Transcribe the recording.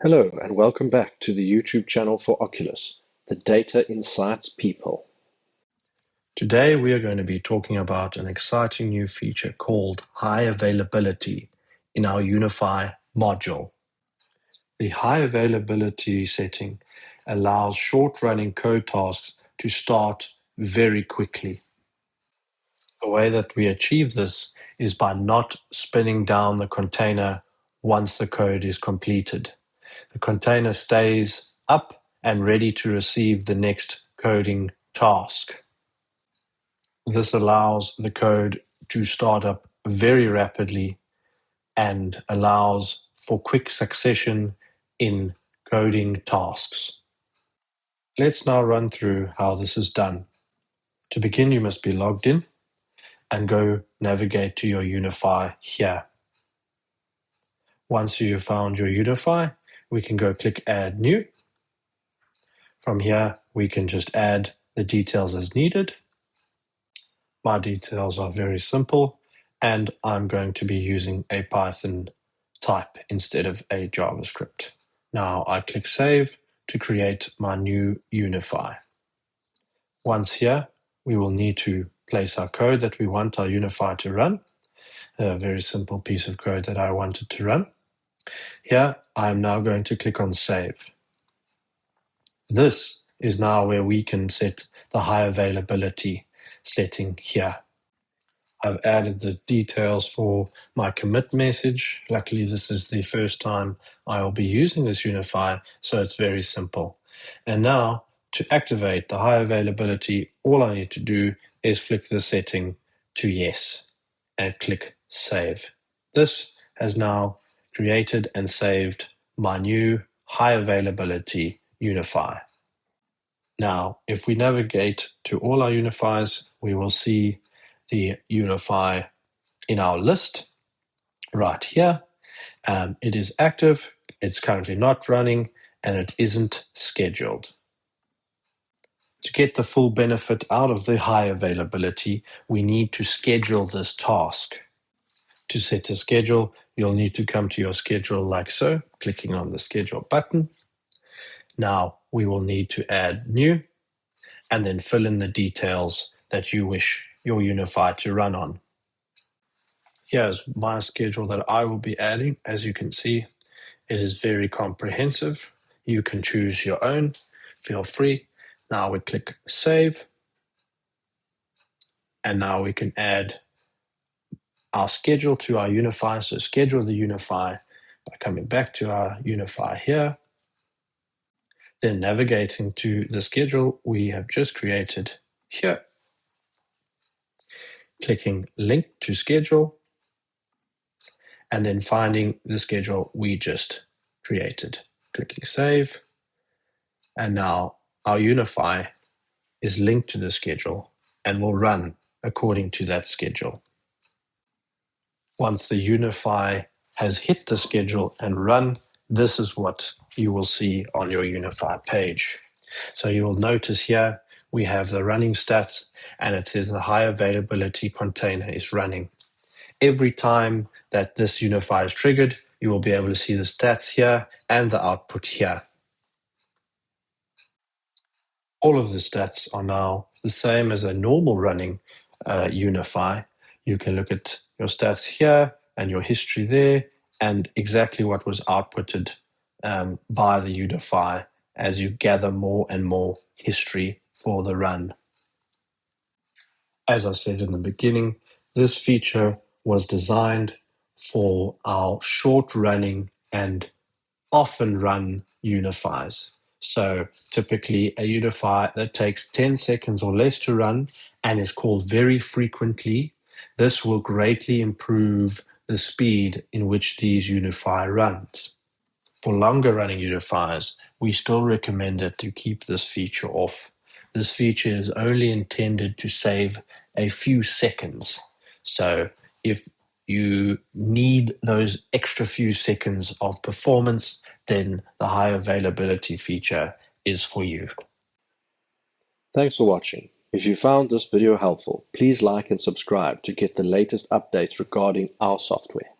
Hello and welcome back to the YouTube channel for OQLIS, the Data Insights people. Today we are going to be talking about an exciting new feature called high availability in our Unify module. The high availability setting allows short-running code tasks to start very quickly. The way that we achieve this is by not spinning down the container once the code is completed. The container stays up and ready to receive the next coding task. This allows the code to start up very rapidly and allows for quick succession in coding tasks. Let's now run through how this is done. To begin, you must be logged in and go navigate to your Unify here. Once you've found your Unify, we can go click Add New. From here, we can just add the details as needed. My details are very simple, and I'm going to be using a Python type instead of a JavaScript. Now I click Save to create my new Unify. Once here, we will need to place our code that we want our Unify to run. A very simple piece of code that I wanted to run. Here, I'm now going to click on Save. This is now where we can set the high availability setting here. I've added the details for my commit message. Luckily, this is the first time I will be using this Unify, so it's very simple. And now, to activate the high availability, all I need to do is flick the setting to yes and click Save. This has now created and saved my new high availability Unify. Now, if we navigate to all our Unifies, we will see the Unify in our list right here. It is active, it's currently not running, and it isn't scheduled. To get the full benefit out of the high availability, we need to schedule this task. To set a schedule, you'll need to come to your schedule like so, clicking on the schedule button. Now we will need to add new and then fill in the details that you wish your Unify to run on. Here's my schedule that I will be adding. As you can see, it is very comprehensive. You can choose your own, feel free. Now we click Save. And now we can add our schedule to our Unify. So schedule the Unify by coming back to our Unify here. Then navigating to the schedule we have just created here. Clicking Link to Schedule. And then finding the schedule we just created. Clicking Save. And now our Unify is linked to the schedule and will run according to that schedule. Once the Unify has hit the schedule and run, this is what you will see on your Unify page. So you will notice here we have the running stats and it says the high availability container is running. Every time that this Unify is triggered, you will be able to see the stats here and the output here. All of the stats are now the same as a normal running Unify. You can look at your stats here and your history there and exactly what was outputted by the Unify as you gather more and more history for the run. As I said in the beginning, this feature was designed for our short-running and often run Unifies. So typically a Unify that takes 10 seconds or less to run and is called very frequently, this will greatly improve the speed in which these Unify runs. For longer running Unifies, we still recommend it to keep this feature off. This feature is only intended to save a few seconds. So if you need those extra few seconds of performance, then the high availability feature is for you. Thanks for watching. If you found this video helpful, please like and subscribe to get the latest updates regarding our software.